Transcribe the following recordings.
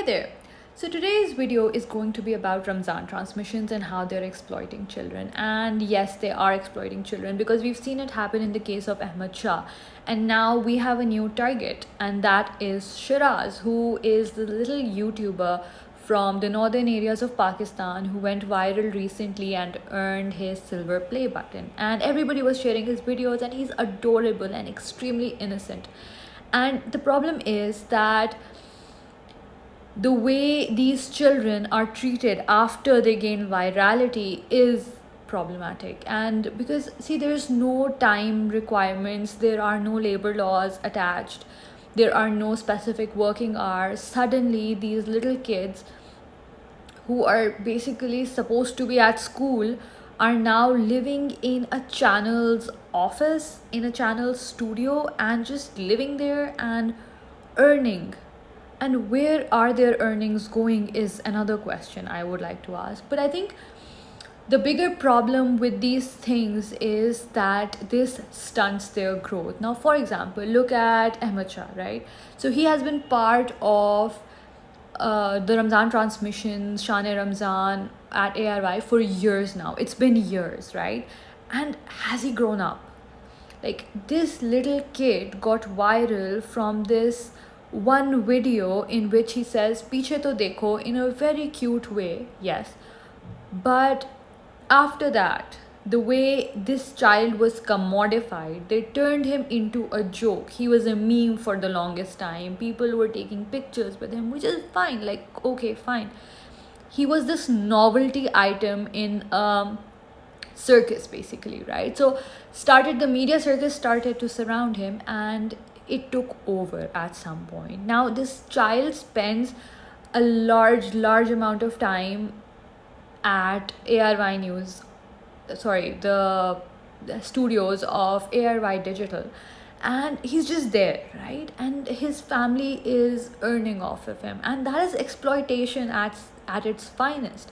Hi there. So today's video is going to be about Ramzan Transmissions and how they're exploiting children. And yes, they are exploiting children because we've seen it happen in the case of Ahmed Shah. And now we have a new target, and that is Shiraz, who is the little YouTuber from the northern areas of Pakistan who went viral recently and earned his silver play button. And everybody was sharing his videos, and he's adorable and extremely innocent. And the problem is that the way these children are treated after they gain virality is problematic. And because see, there's no time requirements, there are no labor laws attached, there are no specific working hours. Suddenly these little kids who are basically supposed to be at school are now living in a channel's office, in a channel studio, and just living there and earning. And where are their earnings going is another question I would like to ask. But I think the bigger problem with these things is that this stunts their growth. Now, for example, look at Ahmed Shah, right? So he has been part of the Ramzan Transmissions, Shan-e-Ramzan at ARY for years now. It's been years, right? And has he grown up? Like, this little kid got viral from this one video in which he says "Piche to dekho" in a very cute way, yes. But after that, the way this child was commodified, they turned him into a joke. He was a meme for the longest time. People were taking pictures with him, which is fine, like, okay, fine. He was this novelty item in circus, basically, right? So the media circus started to surround him, and it took over at some point. Now this child spends a large amount of time at ARY News, the studios of ARY Digital, and he's just there, right? And his family is earning off of him, and that is exploitation at its finest.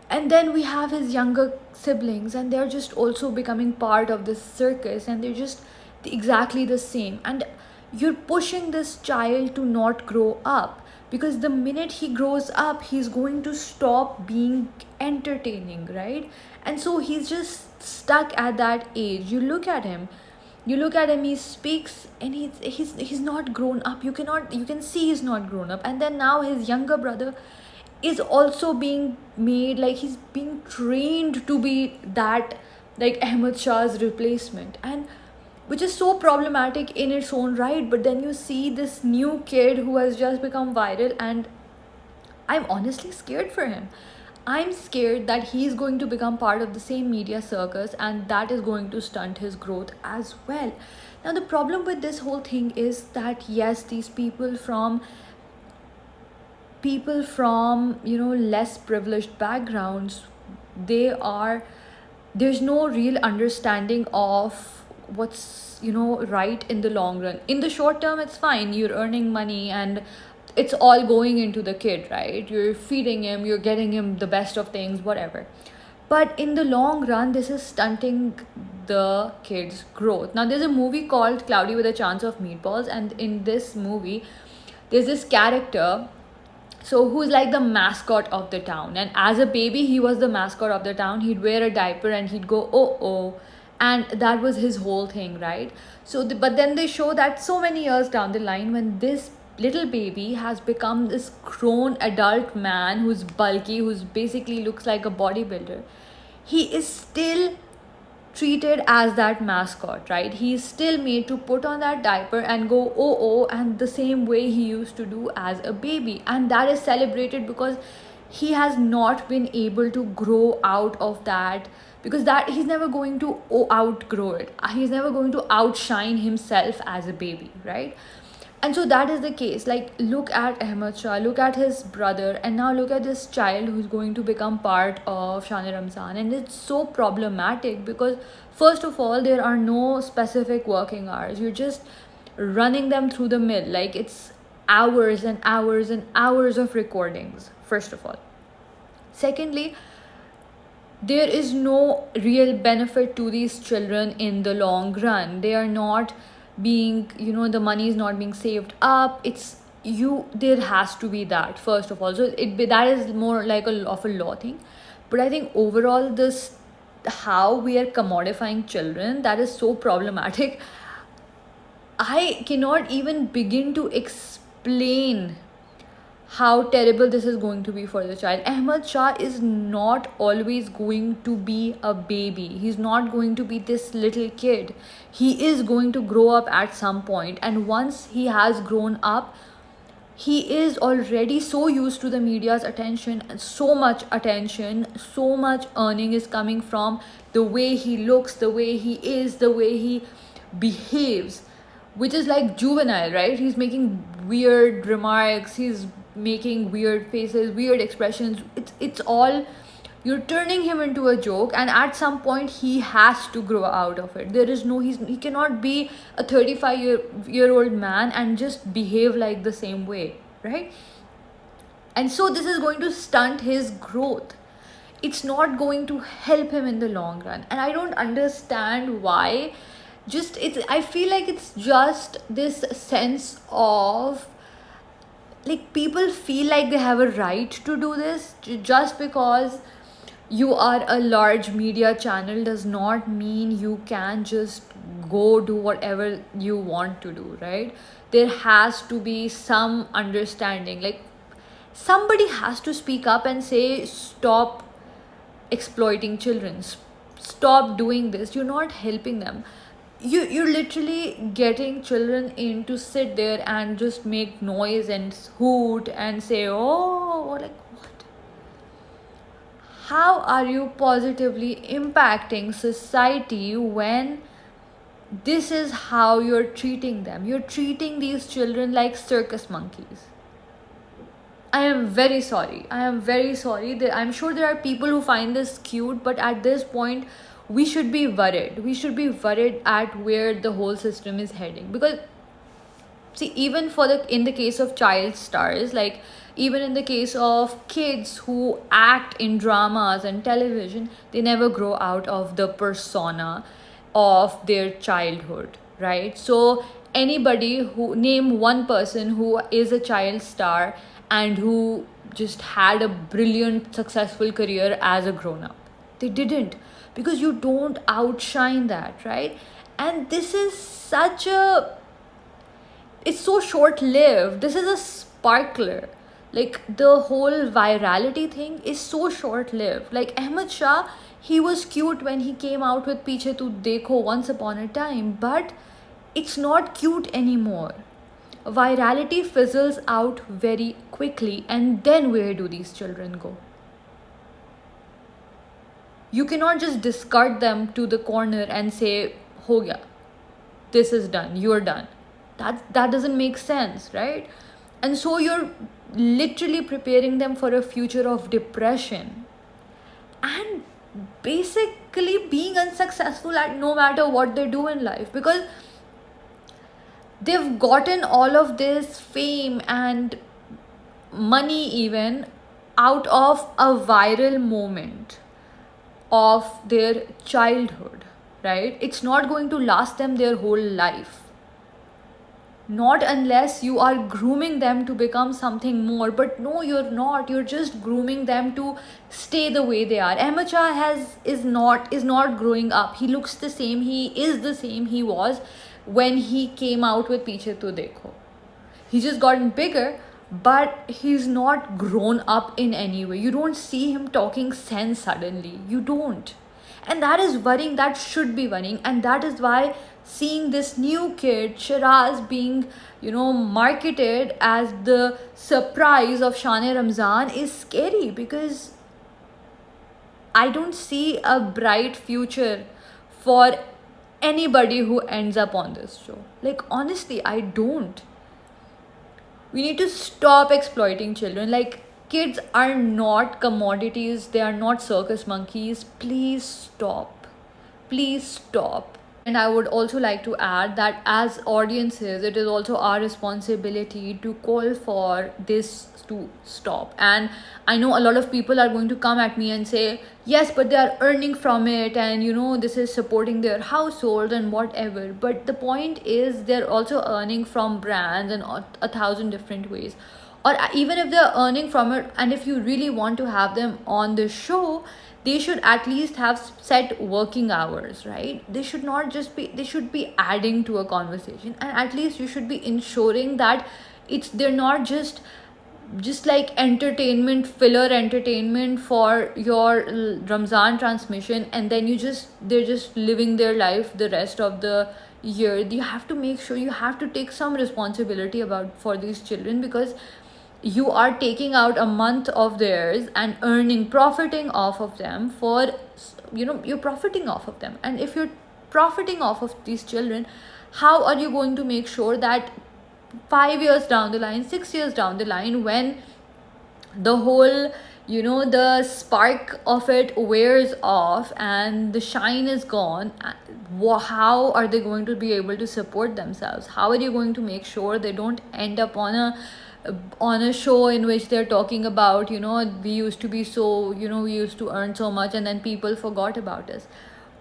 And then we have his younger siblings, and they're just also becoming part of this circus, and they're just exactly the same. And you're pushing this child to not grow up, because the minute he grows up, he's going to stop being entertaining, right? And so he's just stuck at that age. You look at him, he speaks, and he's not grown up. You can see he's not grown up. And then now his younger brother is also being made, like, he's being trained to be that, like, Ahmed Shah's replacement, and which is so problematic in its own right. But then you see this new kid who has just become viral, and I'm honestly scared for him. I'm scared that he's going to become part of the same media circus, and that is going to stunt his growth as well. Now, the problem with this whole thing is that, yes, these people from less privileged backgrounds, there's no real understanding of what's right in the long run. In the short term, it's fine, you're earning money and it's all going into the kid, right? You're feeding him, you're getting him the best of things, whatever. But in the long run, this is stunting the kid's growth. Now, there's a movie called Cloudy with a Chance of Meatballs, and in this movie there's this character who's like the mascot of the town. And as a baby, he was the mascot of the town. He'd wear a diaper and he'd go oh, and that was his whole thing, right? But then they show that so many years down the line, when this little baby has become this grown adult man who's bulky, who's basically looks like a bodybuilder, he is still treated as that mascot, right? He's still made to put on that diaper and go oh, and the same way he used to do as a baby. And that is celebrated because he has not been able to grow out of that, because that he's never going to outgrow it. He's never going to outshine himself as a baby, right? And so that is the case. Like, look at Ahmed Shah, look at his brother, and now look at this child who's going to become part of Shan-e-Ramzan. And it's so problematic because, first of all, there are no specific working hours. You're just running them through the mill. Like, it's hours and hours and hours of recordings, first of all. Secondly, there is no real benefit to these children in the long run. They are not being, the money is not being saved up. It's there has to be that, first of all. So that is more like of a law thing. But I think overall, this, how we are commodifying children, that is so problematic. I cannot even begin to explain how terrible this is going to be for the child. Ahmed Shah is not always going to be a baby. He's not going to be this little kid. He is going to grow up at some point, and once he has grown up, he is already so used to the media's attention, and so much attention, so much earning is coming from the way he looks, the way he is, the way he behaves, which is like juvenile, right? He's making weird remarks, he's making weird faces, weird expressions. It's all, you're turning him into a joke, and at some point he has to grow out of it. There is no, he cannot be a 35-year old man and just behave like the same way, right? And so this is going to stunt his growth. It's not going to help him in the long run, and I don't understand why. Just, it's, I feel like it's just this sense of, like, people feel like they have a right to do this. Just because you are a large media channel does not mean you can just go do whatever you want to do, right? There has to be some understanding. Like, somebody has to speak up and say, stop exploiting children, stop doing this. You're not helping them. You're literally getting children in to sit there and just make noise and hoot and say, oh, like, what? How are you positively impacting society when this is how you're treating them? You're treating these children like circus monkeys. I am very sorry. I'm sure there are people who find this cute, but at this point, we should be worried. We should be worried at where the whole system is heading. Because, see, even in the case of child stars, like, even in the case of kids who act in dramas and television, they never grow out of the persona of their childhood, right? So anybody who, name one person who is a child star and who just had a brilliant, successful career as a grown-up. They didn't, because you don't outshine that, right? And this is it's so short-lived. This is a sparkler. Like, the whole virality thing is so short-lived. Like, Ahmed Shah, he was cute when he came out with Piche Tu Dekho once upon a time, but it's not cute anymore. Virality fizzles out very quickly, and then where do these children go? You cannot just discard them to the corner and say, ho gaya, this is done, you're done. That doesn't make sense, right? And so you're literally preparing them for a future of depression and basically being unsuccessful at no matter what they do in life, because they've gotten all of this fame and money even out of a viral moment of their childhood, right? It's not going to last them their whole life. Not unless you are grooming them to become something more. But no, you're not. You're just grooming them to stay the way they are. Ahmed Shah is not growing up. He looks the same. He is the same he was when he came out with Piche Tu Dekho. He's just gotten bigger, but he's not grown up in any way. You don't see him talking sense suddenly. You don't. And that is worrying. That should be worrying. And that is why seeing this new kid, Shiraz, being, marketed as the surprise of Shan-e-Ramzan is scary, because I don't see a bright future for anybody who ends up on this show. Like, honestly, I don't. We need to stop exploiting children. Like, kids are not commodities. They are not circus monkeys. Please stop. Please stop. And I would also like to add that as audiences, it is also our responsibility to call for this to stop. And I know a lot of people are going to come at me and say, yes, but they are earning from it, and this is supporting their household and whatever. But the point is, they're also earning from brands in a thousand different ways. Or even if they're earning from it, and if you really want to have them on the show, they should at least have set working hours, right? They should not just be, they should be adding to a conversation, and at least you should be ensuring that they're not just like entertainment, filler entertainment for your Ramzan transmission, and then they're just living their life the rest of the year. You have to make sure, you have to take some responsibility about for these children, because you are taking out a month of theirs and profiting off of them. You're profiting off of them, and if you're profiting off of these children, how are you going to make sure that 5 years down the line, 6 years down the line, when the whole the spark of it wears off and the shine is gone, how are they going to be able to support themselves? How are you going to make sure they don't end up on a show in which they're talking about, we used to be so, we used to earn so much, and then people forgot about us?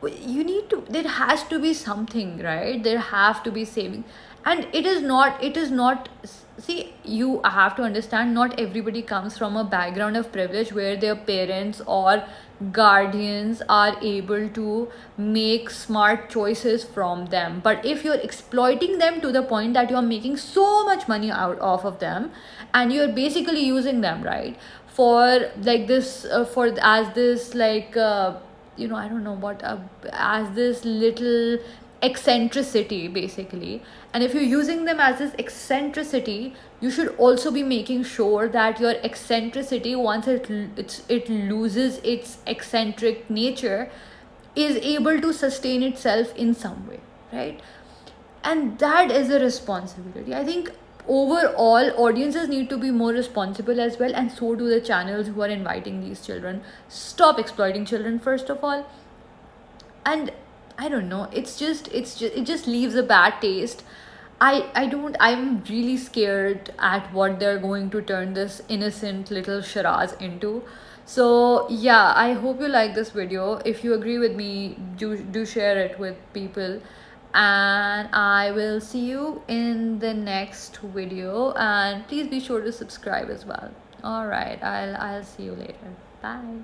There has to be something, right? There have to be saving. And it is not, see, you have to understand, not everybody comes from a background of privilege where their parents or guardians are able to make smart choices from them. But if you're exploiting them to the point that you're making so much money out off of them, and you're basically using them, right, for like this for as this like I don't know what, as this little eccentricity basically. And if you're using them as this eccentricity, you should also be making sure that your eccentricity, once it loses its eccentric nature, is able to sustain itself in some way, right? And that is a responsibility. I think overall audiences need to be more responsible as well, and so do the channels who are inviting these children. Stop exploiting children, first of all. And I don't know, it just leaves a bad taste. I'm really scared at what they're going to turn this innocent little Shiraz into. So yeah, I hope you like this video. If you agree with me, do share it with people, and I will see you in the next video. And please be sure to subscribe as well. All right, I'll see you later. Bye.